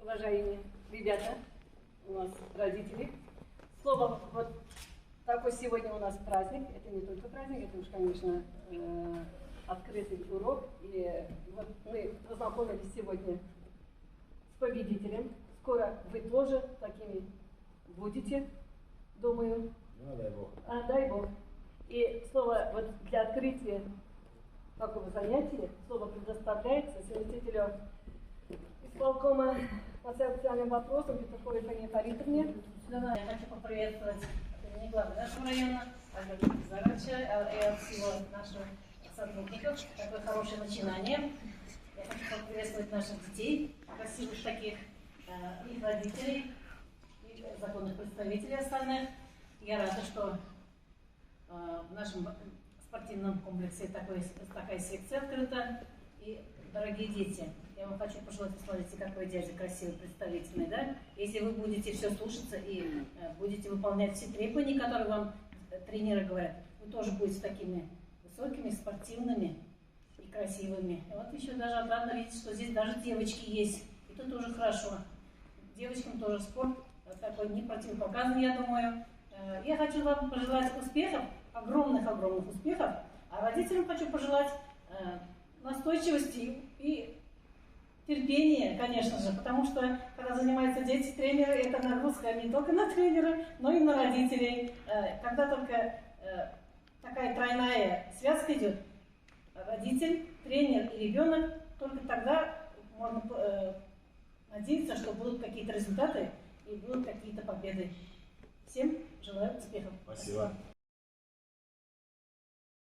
уважаемые ребята, у нас родители. Слово, вот такой сегодня у нас праздник. Это не только праздник, это уж, конечно, открытый урок. И вот мы познакомились сегодня с победителем. Скоро вы тоже такими будете, думаю. Ну, дай Бог. Дай Бог. И слово вот для открытия такого занятия, слово предоставляется заместителю исполкома по социальным вопросам Петуховой Фаине Фаритовне. Я хочу поприветствовать не главы нашего района, Альберта Зарача и от всего наших сотрудников. Такое хорошее начинание. Я хочу поприветствовать наших детей, красивых таких, их родителей, и законных представителей остальных. Я рада, что в нашем спортивном комплексе такая секция открыта. И, дорогие дети, я вам хочу пожелать, посмотрите, какой дядя красивый, представительный, да? Если вы будете все слушаться и будете выполнять все требования, которые вам тренеры говорят, вы тоже будете такими высокими, спортивными и красивыми. И вот еще даже отрадно видеть, что здесь даже девочки есть. Это тоже хорошо. Девочкам тоже спорт такой не противопоказан, я думаю. Я хочу вам пожелать успехов, огромных успехов, а родителям хочу пожелать настойчивости и терпения, конечно же, потому что, когда занимаются дети, тренеры, это нагрузка не только на тренера, но и на родителей. Когда только такая тройная связка идет, родитель, тренер и ребенок, только тогда можно надеяться, что будут какие-то результаты и будут какие-то победы. Всем желаю успехов. Спасибо.